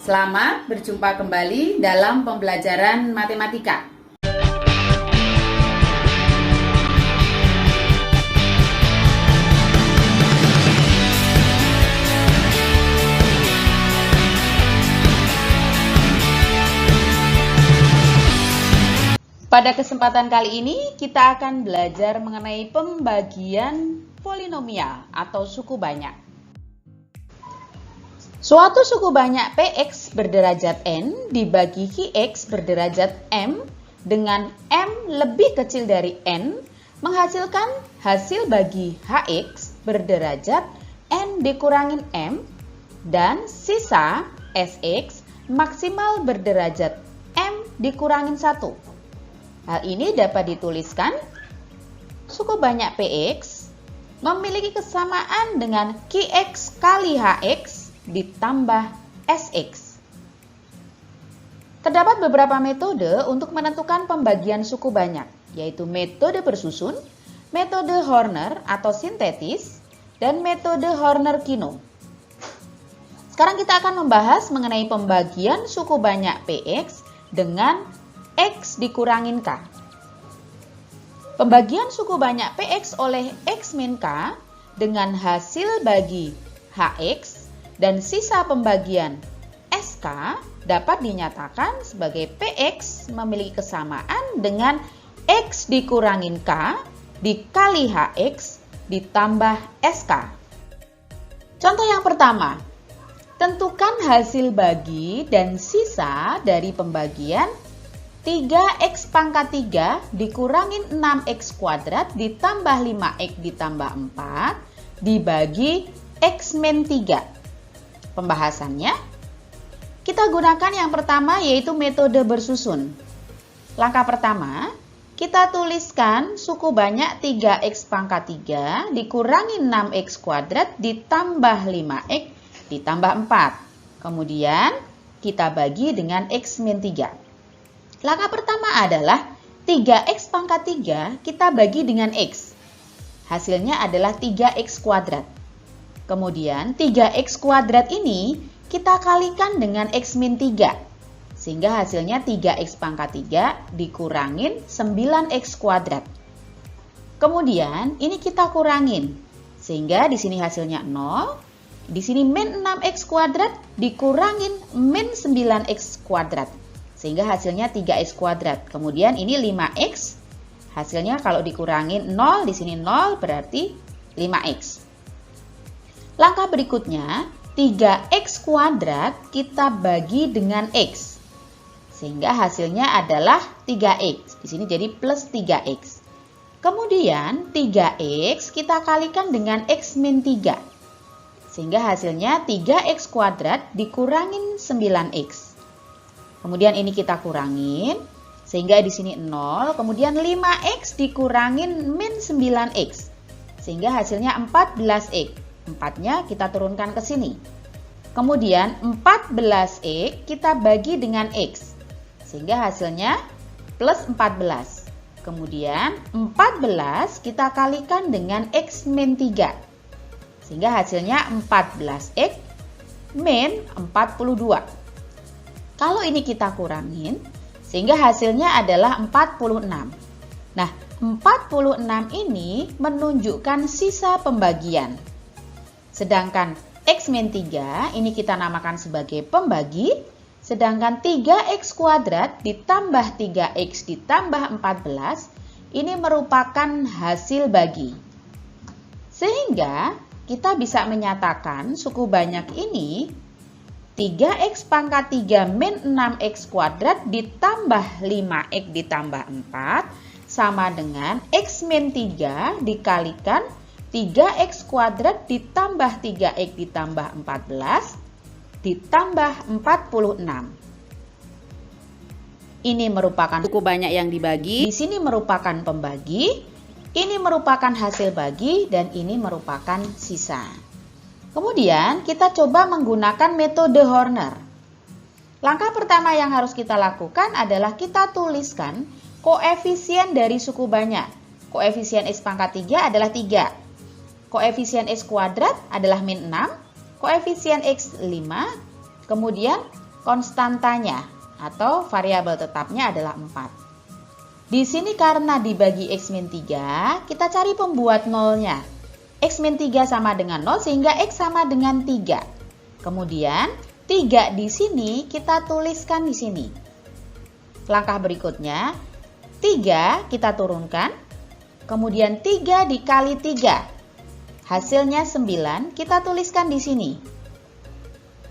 Selamat berjumpa kembali dalam pembelajaran matematika. Pada kesempatan kali ini kita akan belajar mengenai pembagian polinomial atau suku banyak. Suatu suku banyak Px berderajat n dibagi Qx berderajat m dengan m lebih kecil dari n menghasilkan hasil bagi Hx berderajat n dikurangin m dan sisa Sx maksimal berderajat m dikurangin 1. Hal ini dapat dituliskan suku banyak Px memiliki kesamaan dengan Qx kali Hx ditambah Sx. Terdapat beberapa metode untuk menentukan pembagian suku banyak, yaitu metode bersusun, metode Horner atau sintetis, dan metode Horner-Kino. Sekarang kita akan membahas mengenai pembagian suku banyak Px dengan X dikurangin K. Pembagian suku banyak Px oleh X min K dengan hasil bagi Hx dan sisa pembagian SK dapat dinyatakan sebagai Px memiliki kesamaan dengan X dikurangin K dikali Hx ditambah SK. Contoh yang pertama, tentukan hasil bagi dan sisa dari pembagian 3x pangkat 3 dikurangin 6x kuadrat ditambah 5x ditambah 4 dibagi x min 3. Pembahasannya, kita gunakan yang pertama yaitu metode bersusun. Langkah pertama, kita tuliskan suku banyak 3x pangkat 3 dikurangi 6x kuadrat ditambah 5x ditambah 4. Kemudian, kita bagi dengan x min 3. Langkah pertama adalah 3x pangkat 3 kita bagi dengan x. Hasilnya adalah 3x kuadrat. Kemudian 3x kuadrat ini kita kalikan dengan x min 3. Sehingga hasilnya 3x pangkat 3 dikurangin 9x kuadrat. Kemudian ini kita kurangin. Sehingga di sini hasilnya 0. Di sini min 6x kuadrat dikurangin min 9x kuadrat. Sehingga hasilnya 3x kuadrat. Kemudian ini 5x. Hasilnya kalau dikurangin 0, di sini 0 berarti 5x. Langkah berikutnya, 3x kuadrat kita bagi dengan x. Sehingga hasilnya adalah 3x. Di sini jadi plus 3x. Kemudian 3x kita kalikan dengan x min 3. Sehingga hasilnya 3x kuadrat dikurangin 9x. Kemudian ini kita kurangin. Sehingga di sini 0. Kemudian 5x dikurangin min 9x. Sehingga hasilnya 14x. 4-nya kita turunkan ke sini. Kemudian 14x kita bagi dengan x. Sehingga hasilnya plus 14. Kemudian 14 kita kalikan dengan x min 3. Sehingga hasilnya 14x min 42. Kalau ini kita kurangin, sehingga hasilnya adalah 46. Nah, 46 ini menunjukkan sisa pembagian. Sedangkan x min 3 ini kita namakan sebagai pembagi, sedangkan 3x kuadrat ditambah 3x ditambah 14 ini merupakan hasil bagi. Sehingga kita bisa menyatakan suku banyak ini 3x pangkat 3 min 6x kuadrat ditambah 5x ditambah 4 sama dengan x min 3 dikalikan 3x kuadrat ditambah 3x ditambah 14 ditambah 46. Ini merupakan suku banyak yang dibagi. Di sini merupakan pembagi. Ini merupakan hasil bagi dan ini merupakan sisa. Kemudian kita coba menggunakan metode Horner. Langkah pertama yang harus kita lakukan adalah kita tuliskan koefisien dari suku banyak. Koefisien x pangkat 3 adalah 3. Koefisien x kuadrat adalah min 6, koefisien x 5, kemudian konstantanya atau variabel tetapnya adalah 4. Di sini karena dibagi X-3, kita cari pembuat nolnya. X-3 sama dengan 0 sehingga X sama dengan 3. Kemudian 3 di sini kita tuliskan di sini. Langkah berikutnya, 3 kita turunkan. Kemudian 3 dikali 3. Hasilnya 9 kita tuliskan di sini.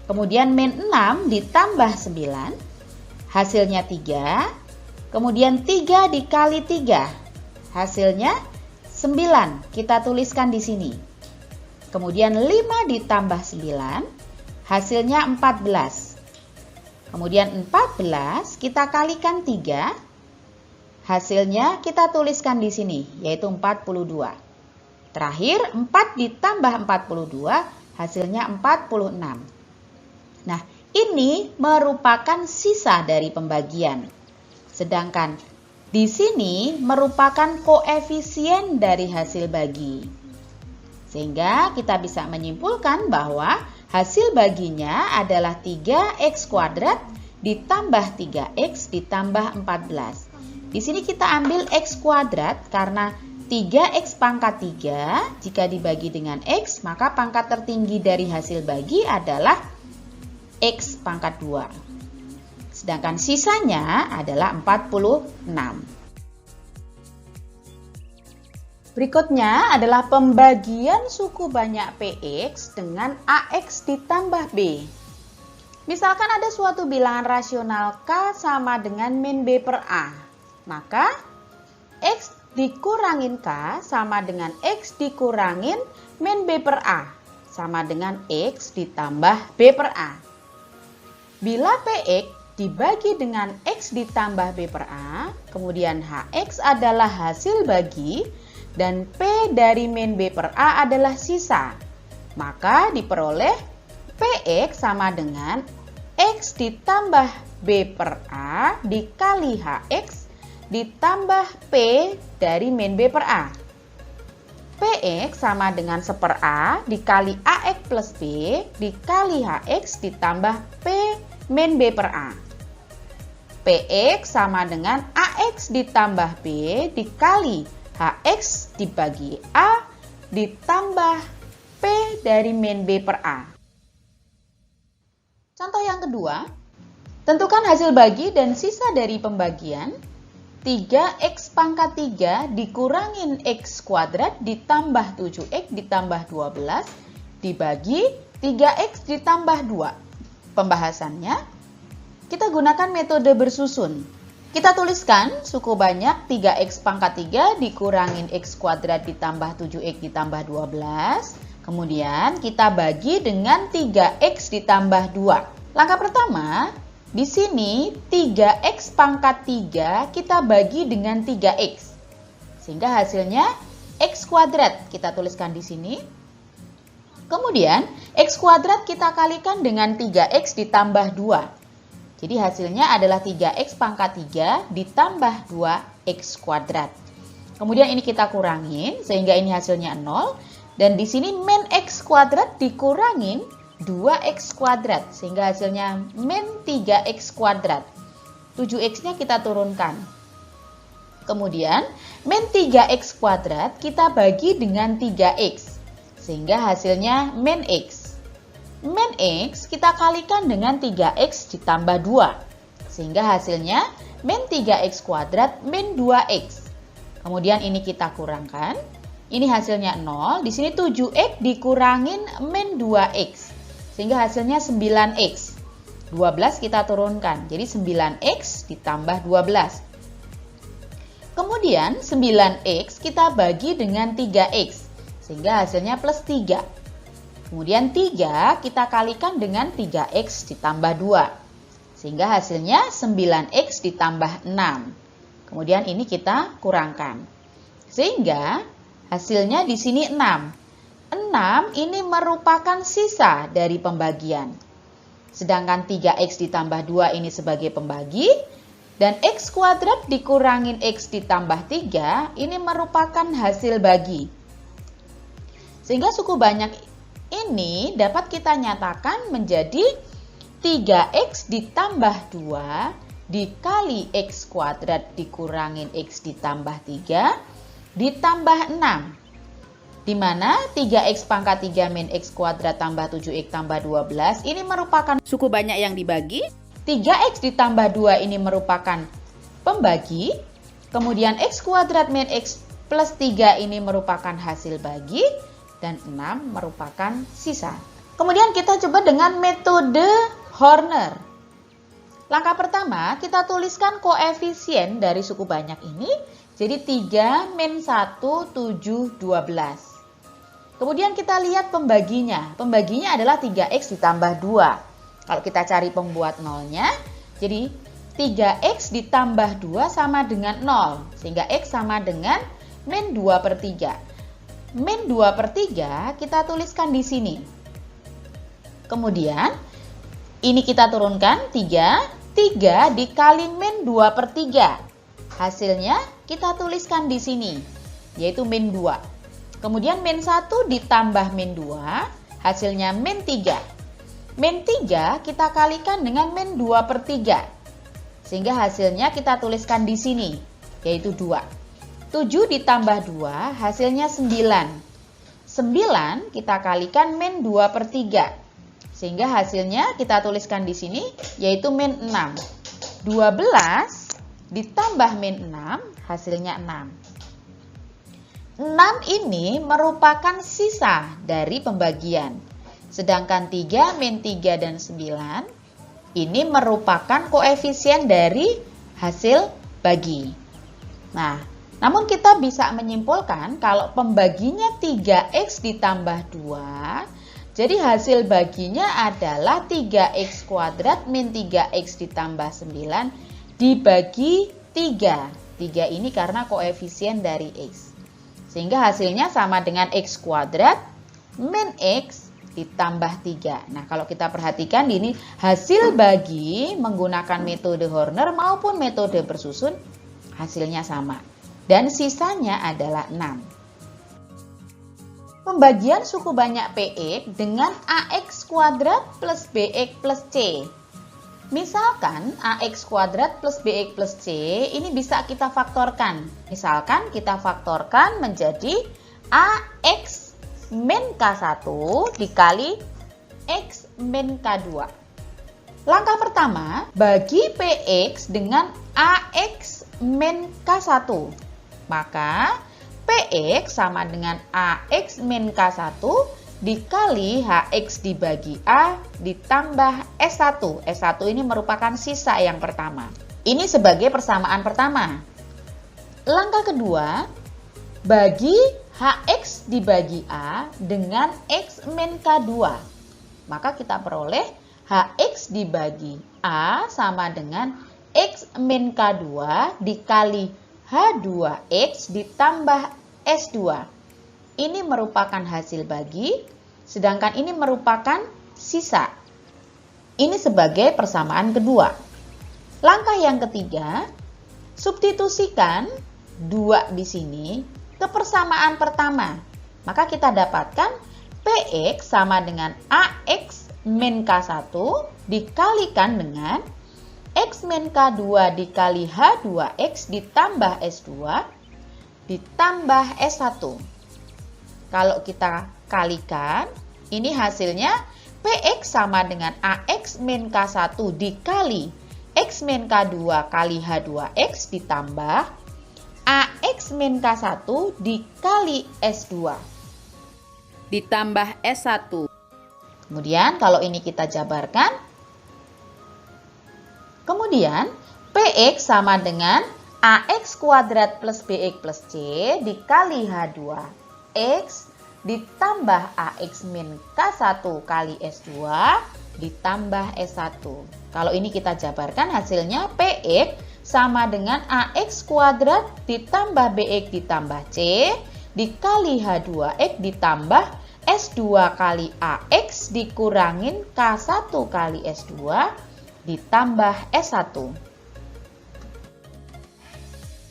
Kemudian min 6 ditambah 9. Hasilnya 3. Kemudian 3 dikali 3. Hasilnya 9 kita tuliskan di sini. Kemudian 5 ditambah 9. Hasilnya 14. Kemudian 14 kita kalikan 3. Hasilnya kita tuliskan di sini, yaitu 42. Terakhir, 4 ditambah 42, hasilnya 46. Nah, ini merupakan sisa dari pembagian. Sedangkan di sini merupakan koefisien dari hasil bagi. Sehingga kita bisa menyimpulkan bahwa hasil baginya adalah 3x² ditambah 3x ditambah 14. Di sini kita ambil x² karena 3x pangkat 3 jika dibagi dengan x, maka pangkat tertinggi dari hasil bagi adalah x pangkat 2. Sedangkan sisanya adalah 46. Berikutnya adalah pembagian suku banyak PX dengan AX ditambah B. Misalkan ada suatu bilangan rasional K sama dengan min B per A. Maka X dikurangin K sama dengan X dikurangin min B per A sama dengan X ditambah B per A. Bila PX dibagi dengan X ditambah B per A, kemudian HX adalah hasil bagi dan P dari min B per A adalah sisa, maka diperoleh PX sama dengan X ditambah B per A dikali HX ditambah P dari min B per A. PX sama dengan 1/A dikali AX plus B dikali HX ditambah P min B per A. PX sama dengan AX ditambah B dikali HX dibagi A ditambah P dari min B per A. Contoh yang kedua, tentukan hasil bagi dan sisa dari pembagian 3x pangkat 3 dikurangin x² ditambah 7x ditambah 12 dibagi 3x ditambah 2. Pembahasannya, kita gunakan metode bersusun. Kita tuliskan suku banyak 3x pangkat 3 dikurangin x² ditambah 7x ditambah 12. Kemudian kita bagi dengan 3x ditambah 2. Langkah pertama, di sini 3x pangkat 3 kita bagi dengan 3x. Sehingga hasilnya x². Kita tuliskan di sini. Kemudian x² kita kalikan dengan 3x ditambah 2. Jadi hasilnya adalah 3x pangkat 3 ditambah 2x². Kemudian ini kita kurangin sehingga ini hasilnya 0. Dan di sini min x² dikurangin 2x² sehingga hasilnya min 3x². 7x-nya kita turunkan. Kemudian min 3x² kita bagi dengan 3x sehingga hasilnya min x. Min x kita kalikan dengan 3x ditambah 2 sehingga hasilnya min 3x² min 2x. Kemudian ini kita kurangkan. Ini hasilnya 0. Di sini 7x dikurangin min 2x. Sehingga hasilnya 9x. 12 kita turunkan. Jadi 9x ditambah 12. Kemudian 9x kita bagi dengan 3x. Sehingga hasilnya plus 3. Kemudian 3 kita kalikan dengan 3x ditambah 2. Sehingga hasilnya 9x ditambah 6. Kemudian ini kita kurangkan. Sehingga hasilnya di sini 6. 6 ini merupakan sisa dari pembagian. Sedangkan 3x ditambah 2 ini sebagai pembagi. Dan x² dikurangin x ditambah 3 ini merupakan hasil bagi. Sehingga suku banyak ini dapat kita nyatakan menjadi 3x ditambah 2 dikali x kuadrat dikurangin x ditambah 3 ditambah 6. Di mana 3x pangkat 3 min x kuadrat tambah 7x tambah 12 ini merupakan suku banyak yang dibagi. 3x ditambah 2 ini merupakan pembagi. Kemudian x kuadrat min x plus 3 ini merupakan hasil bagi. Dan 6 merupakan sisa. Kemudian kita coba dengan metode Horner. Langkah pertama, kita tuliskan koefisien dari suku banyak ini. Jadi 3 min 1, 7, 12. Kemudian kita lihat pembaginya. Pembaginya adalah 3x ditambah 2. Kalau kita cari pembuat nolnya, jadi 3x ditambah 2 sama dengan 0. Sehingga x sama dengan min 2 per 3. Min 2 per 3 kita tuliskan di sini. Kemudian ini kita turunkan 3 dikali min 2 per 3. Hasilnya kita tuliskan di sini, yaitu min 2. Kemudian min 1 ditambah min 2, hasilnya min 3. Min 3 kita kalikan dengan min 2 per 3. Sehingga hasilnya kita tuliskan di sini, yaitu 2. 7 ditambah 2, hasilnya 9. 9 kita kalikan min 2 per 3. Sehingga hasilnya kita tuliskan di sini, yaitu min 6. 12 ditambah min 6, hasilnya 6. 6 ini merupakan sisa dari pembagian. Sedangkan 3, min 3, dan 9 ini merupakan koefisien dari hasil bagi. Nah, namun kita bisa menyimpulkan kalau pembaginya 3x ditambah 2, jadi hasil baginya adalah 3x kuadrat min 3x ditambah 9 dibagi 3. 3 ini karena koefisien dari x. Sehingga hasilnya sama dengan x kuadrat min x ditambah 3. Nah, kalau kita perhatikan ini hasil bagi menggunakan metode Horner maupun metode bersusun hasilnya sama. Dan sisanya adalah 6. Pembagian suku banyak PX dengan AX kuadrat plus BX plus C. Misalkan AX kuadrat plus BX plus C ini bisa kita faktorkan. Misalkan kita faktorkan menjadi AX min K1 dikali X min K2. Langkah pertama, bagi PX dengan AX min K1. Maka PX sama dengan AX min K1 dikali HX dibagi A ditambah S1. S1 ini merupakan sisa yang pertama. Ini sebagai persamaan pertama. Langkah kedua, bagi HX dibagi A dengan X min K2. Maka kita peroleh HX dibagi A sama dengan X min K2 dikali H2X ditambah S2. Ini merupakan hasil bagi, sedangkan ini merupakan sisa. Ini sebagai persamaan kedua. Langkah yang ketiga, substitusikan 2 di sini ke persamaan pertama. Maka kita dapatkan PX sama dengan AX min K1 dikalikan dengan X min K2 dikali H2X ditambah S2 ditambah S1. Kalau kita kalikan, ini hasilnya PX sama dengan AX min K1 dikali X min K2 kali H2X ditambah AX min K1 dikali S2 ditambah S1. Kemudian kalau ini kita jabarkan, kemudian PX sama dengan AX kuadrat plus BX plus C dikali H2X ditambah AX min K1 kali S2 ditambah S1. Kalau ini kita jabarkan hasilnya PX sama dengan AX kuadrat ditambah BX ditambah C dikali H2X ditambah S2 kali AX dikurangin K1 kali S2 ditambah S1.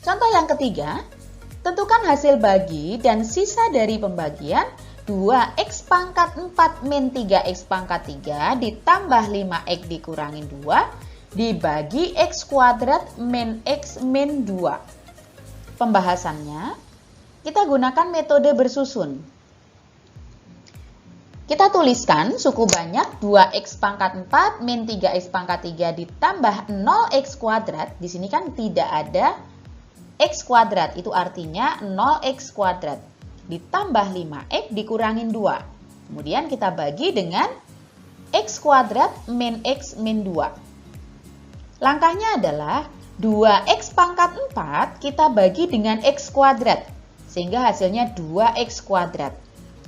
Contoh yang ketiga, tentukan hasil bagi dan sisa dari pembagian 2x pangkat 4 min 3x pangkat 3 ditambah 5x dikurangin 2 dibagi x kuadrat min x min 2. Pembahasannya, kita gunakan metode bersusun. Kita tuliskan suku banyak 2x pangkat 4 min 3x pangkat 3 ditambah 0x kuadrat. Di sini kan tidak ada x kuadrat, itu artinya 0x kuadrat. Ditambah 5x dikurangin 2. Kemudian kita bagi dengan x kuadrat min x min 2. Langkahnya adalah 2x pangkat 4 kita bagi dengan x kuadrat. Sehingga hasilnya 2x kuadrat.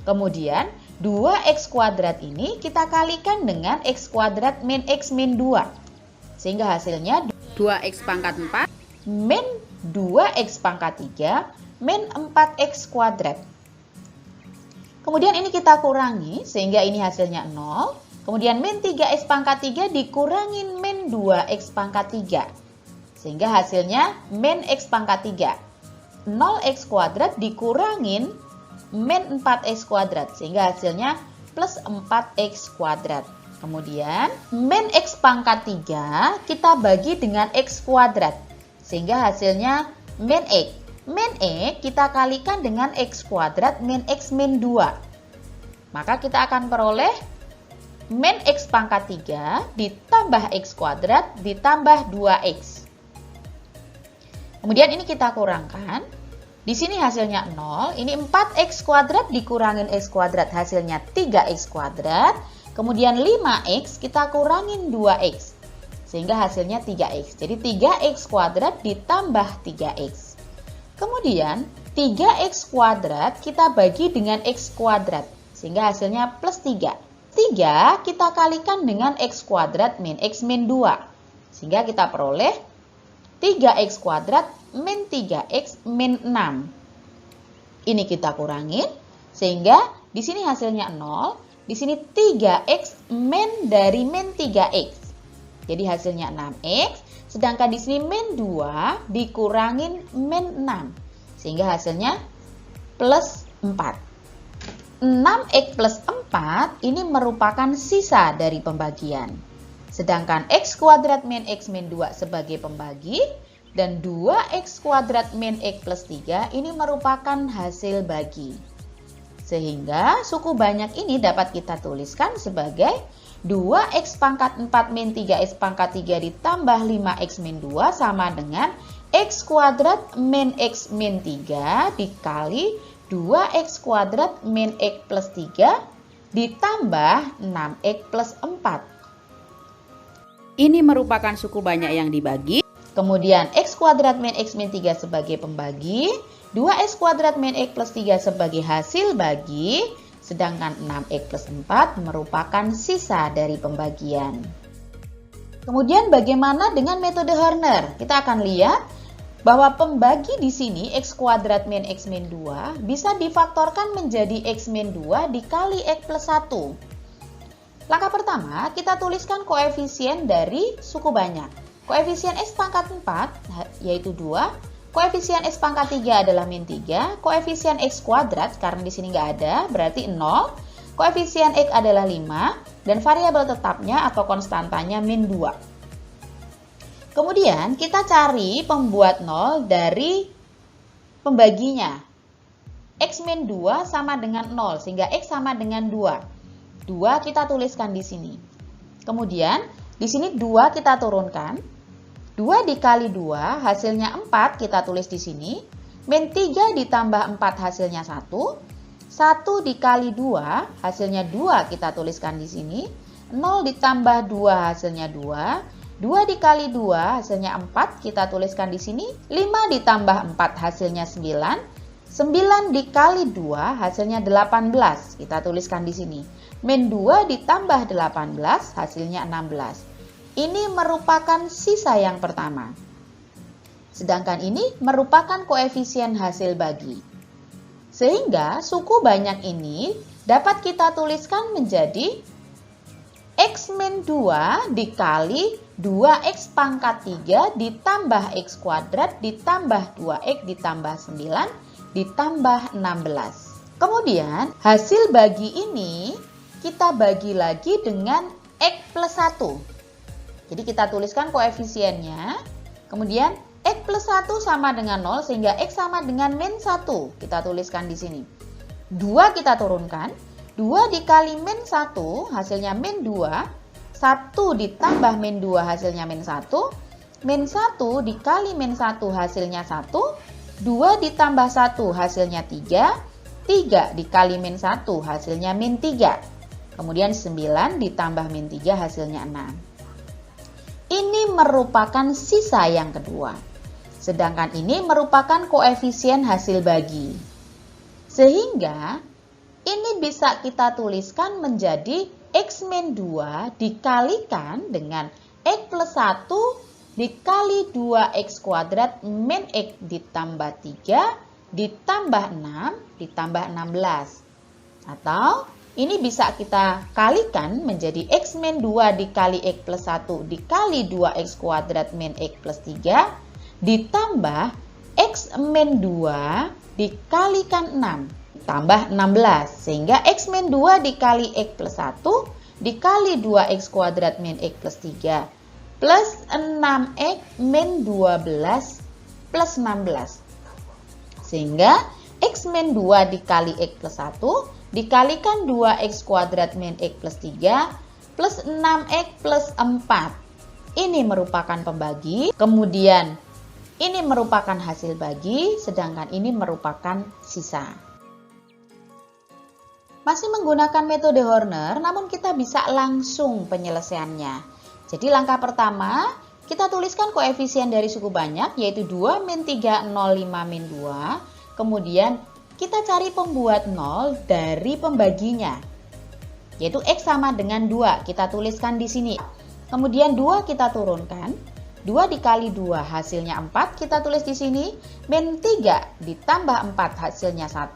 Kemudian 2x kuadrat ini kita kalikan dengan x kuadrat min x min 2. Sehingga hasilnya 2x pangkat 4 min 2x pangkat 3 min 4x kuadrat. Kemudian ini kita kurangi sehingga ini hasilnya 0. Kemudian min 3x pangkat 3 dikurangin min 2x pangkat 3. Sehingga hasilnya min x pangkat 3. 0x kuadrat dikurangin min 4x kuadrat. Sehingga hasilnya plus 4x kuadrat. Kemudian min x pangkat 3 kita bagi dengan x kuadrat. Sehingga hasilnya min x. Min x kita kalikan dengan x kuadrat min x min 2. Maka kita akan peroleh min x pangkat 3 ditambah x kuadrat ditambah 2x. Kemudian ini kita kurangkan. Di sini hasilnya 0. Ini 4x kuadrat dikurangin x kuadrat hasilnya 3x kuadrat. Kemudian 5x kita kurangin 2x. Sehingga hasilnya 3x. Jadi 3x kuadrat ditambah 3x. Kemudian 3x kuadrat kita bagi dengan x kuadrat. Sehingga hasilnya plus 3. 3 kita kalikan dengan x kuadrat min x min 2. Sehingga kita peroleh 3x kuadrat min 3x min 6. Ini kita kurangin. Sehingga di sini hasilnya 0. Di sini 3x min dari min 3x. Jadi hasilnya 6x. Sedangkan di sini min 2 dikurangin min 6. Sehingga hasilnya plus 4. 6x plus 4 ini merupakan sisa dari pembagian. Sedangkan x kuadrat min x min 2 sebagai pembagi. Dan 2x kuadrat min x plus 3 ini merupakan hasil bagi. Sehingga suku banyak ini dapat kita tuliskan sebagai 2x pangkat 4 min 3x pangkat 3 ditambah 5x min 2 sama dengan x kuadrat min x min 3 dikali 2x kuadrat min x plus 3 ditambah 6x plus 4. Ini merupakan suku banyak yang dibagi. Kemudian x kuadrat min x min 3 sebagai pembagi, 2x kuadrat min x plus 3 sebagai hasil bagi, sedangkan 6x plus 4 merupakan sisa dari pembagian. Kemudian bagaimana dengan metode Horner? Kita akan lihat bahwa pembagi di sini x kuadrat min x min 2 bisa difaktorkan menjadi x min 2 dikali x plus 1. Langkah pertama, kita tuliskan koefisien dari suku banyak. Koefisien x pangkat 4 yaitu 2, koefisien x pangkat 3 adalah min 3, koefisien x kuadrat karena di sini nggak ada berarti 0, koefisien x adalah 5 dan variabel tetapnya atau konstantanya min 2. Kemudian kita cari pembuat 0 dari pembaginya. X min 2 sama dengan 0 sehingga x sama dengan 2. 2 kita tuliskan di sini. Kemudian di sini 2 kita turunkan. 2 dikali 2 hasilnya 4 kita tulis di sini. Min 3 ditambah 4 hasilnya 1. 1 dikali 2 hasilnya 2 kita tuliskan di sini. 0 ditambah 2 hasilnya 2. 2 dikali 2 hasilnya 4 kita tuliskan di sini. 5 ditambah 4 hasilnya 9. 9 dikali 2 hasilnya 18 kita tuliskan di sini. Min 2 ditambah 18 hasilnya 16. Ini merupakan sisa yang pertama. Sedangkan ini merupakan koefisien hasil bagi. Sehingga suku banyak ini dapat kita tuliskan menjadi x min 2 dikali 2x pangkat 3 ditambah x kuadrat ditambah 2x ditambah 9 ditambah 16. Kemudian hasil bagi ini kita bagi lagi dengan X plus 1. Jadi kita tuliskan koefisiennya. Kemudian X plus 1 sama dengan 0 sehingga X sama dengan min 1. Kita tuliskan di sini. 2 kita turunkan. 2 dikali min 1 hasilnya min 2. 1 ditambah min 2 hasilnya min 1. Min 1 dikali min 1 hasilnya 1. 2 ditambah 1 hasilnya 3. 3 dikali min 1 hasilnya min 3. Kemudian 9 ditambah min 3 hasilnya 6. Ini merupakan sisa yang kedua. Sedangkan ini merupakan koefisien hasil bagi. Sehingga ini bisa kita tuliskan menjadi X min 2 dikalikan dengan X plus 1 dikali 2X kuadrat min X ditambah 3 ditambah 6 ditambah 16. Atau ini bisa kita kalikan menjadi X min 2 dikali X plus 1 dikali 2X kuadrat min X plus 3 ditambah X min 2 dikalikan 6 tambah 16 sehingga X min 2 dikali X plus 1 dikali 2X kuadrat min X plus 3 plus 6X min 12 plus 16 sehingga X min 2 dikali X plus 1 dikalikan 2X kuadrat min X plus 3 plus 6X plus 4. Ini merupakan pembagi, kemudian ini merupakan hasil bagi, sedangkan ini merupakan sisa. Masih menggunakan metode Horner, namun kita bisa langsung penyelesaiannya. Jadi langkah pertama, kita tuliskan koefisien dari suku banyak, yaitu 2 min 3, 0, 5 min 2. Kemudian kita cari pembuat 0 dari pembaginya, yaitu X sama dengan 2. Kita tuliskan di sini. Kemudian 2 kita turunkan. 2 dikali 2 hasilnya 4, kita tulis di sini. Min 3 ditambah 4 hasilnya 1.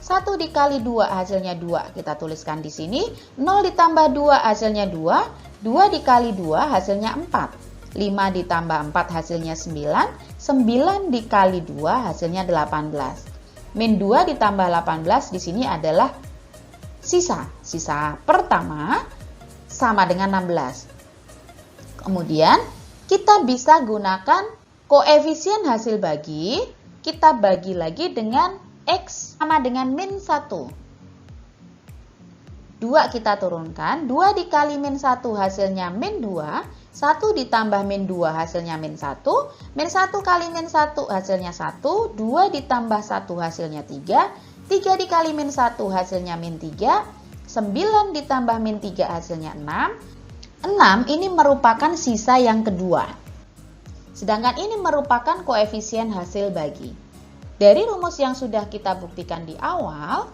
1 dikali 2 hasilnya 2, kita tuliskan di sini. 0 ditambah 2 hasilnya 2. 2 dikali 2 hasilnya 4. 5 ditambah 4 hasilnya 9. 9 dikali 2 hasilnya 18. Min 2 ditambah 18 di sini adalah sisa. Sisa pertama sama dengan 16. Kemudian kita bisa gunakan koefisien hasil bagi. Kita bagi lagi dengan X sama dengan min 1. 2 kita turunkan. 2 dikali min 1 hasilnya min 2. 1 ditambah min 2 hasilnya min 1. Min 1 kali min 1 hasilnya 1. 2 ditambah 1 hasilnya 3. 3 dikali min 1 hasilnya min 3. 9 ditambah min 3 hasilnya 6. 6 ini merupakan sisa yang kedua. Sedangkan ini merupakan koefisien hasil bagi. Dari rumus yang sudah kita buktikan di awal,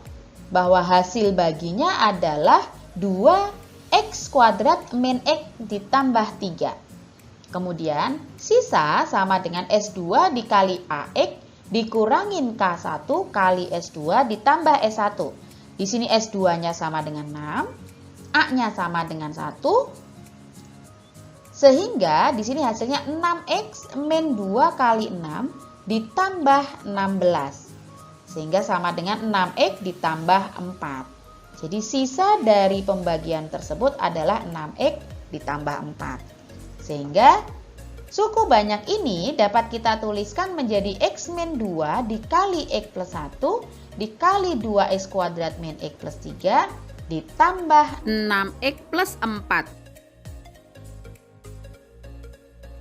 bahwa hasil baginya adalah 2X kuadrat min X ditambah 3. Kemudian sisa sama dengan S2 dikali AX dikurangin K1 kali S2 ditambah S1. Di sini S2-nya sama dengan 6, A-nya sama dengan 1. Sehingga di sini hasilnya 6X min 2 kali 6 ditambah 16. Sehingga sama dengan 6X ditambah 4. Jadi sisa dari pembagian tersebut adalah 6X ditambah 4. Sehingga suku banyak ini dapat kita tuliskan menjadi X min 2 dikali X plus 1 dikali 2X kuadrat min X plus 3 ditambah 6X plus 4.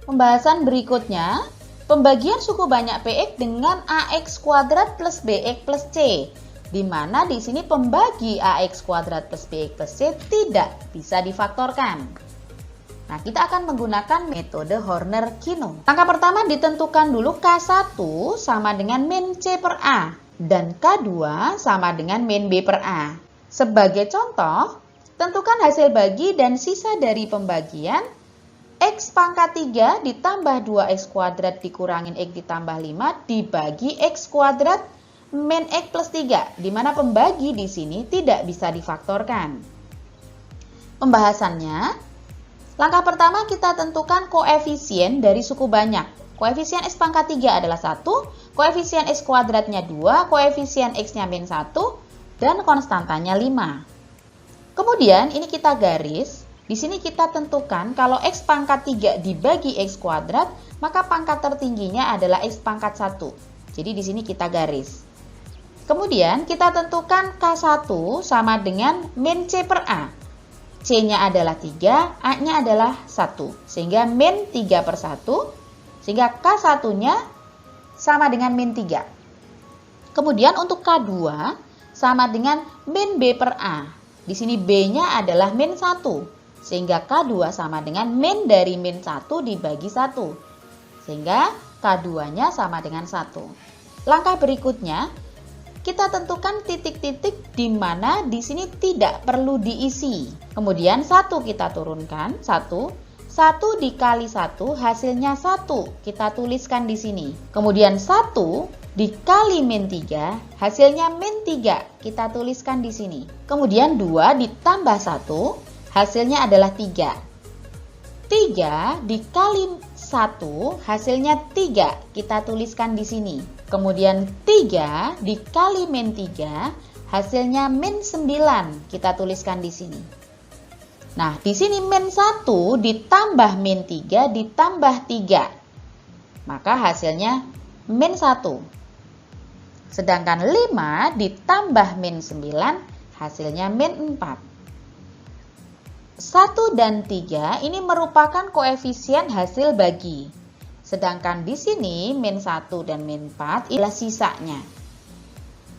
Pembahasan berikutnya, pembagian suku banyak PX dengan AX kuadrat plus BX plus C, di mana di sini pembagi AX kuadrat plus BX plus C tidak bisa difaktorkan. Nah, kita akan menggunakan metode Horner-Kino. Langkah pertama ditentukan dulu K1 sama dengan min C per A dan K2 sama dengan min B per A. Sebagai contoh, tentukan hasil bagi dan sisa dari pembagian X pangkat 3 ditambah 2X kuadrat dikurangin X ditambah 5 dibagi X kuadrat min X plus 3, di mana pembagi di sini tidak bisa difaktorkan. Pembahasannya, langkah pertama kita tentukan koefisien dari suku banyak. Koefisien X pangkat 3 adalah 1, koefisien X kuadratnya 2, koefisien X-nya min 1, dan konstantanya 5. Kemudian ini kita garis. Di sini kita tentukan kalau X pangkat 3 dibagi X kuadrat, maka pangkat tertingginya adalah X pangkat 1. Jadi di sini kita garis. Kemudian kita tentukan K1 sama dengan min C per A. C-nya adalah 3, A-nya adalah 1. Sehingga min 3 per 1, sehingga K1-nya sama dengan min 3. Kemudian untuk K2 sama dengan min B per A. Di sini B-nya adalah min 1. Sehingga K2 sama dengan min dari min 1 dibagi 1. Sehingga K2-nya sama dengan 1. Langkah berikutnya, kita tentukan titik-titik di mana di sini tidak perlu diisi. Kemudian 1 kita turunkan, 1 dikali 1 hasilnya 1. Kita tuliskan di sini. Kemudian 1 dikali min 3 hasilnya min 3. Kita tuliskan di sini. Kemudian 2 ditambah 1 hasilnya adalah 3. 3 dikali 1 hasilnya 3. Kita tuliskan di sini. Kemudian 3 dikali min 3 hasilnya min 9. Kita tuliskan di sini. Nah, di sini min 1 ditambah min 3 ditambah 3. Maka hasilnya min 1. Sedangkan 5 ditambah min 9 hasilnya min 4. 1 dan 3 ini merupakan koefisien hasil bagi. Sedangkan di sini min 1 dan min 4 ialah sisanya.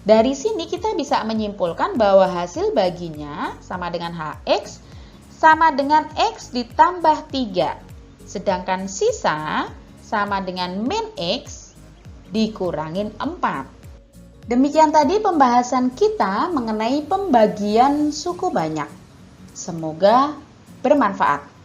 Dari sini kita bisa menyimpulkan bahwa hasil baginya sama dengan HX sama dengan X ditambah 3. Sedangkan sisa sama dengan min X dikurangin 4. Demikian tadi pembahasan kita mengenai pembagian suku banyak. Semoga bermanfaat.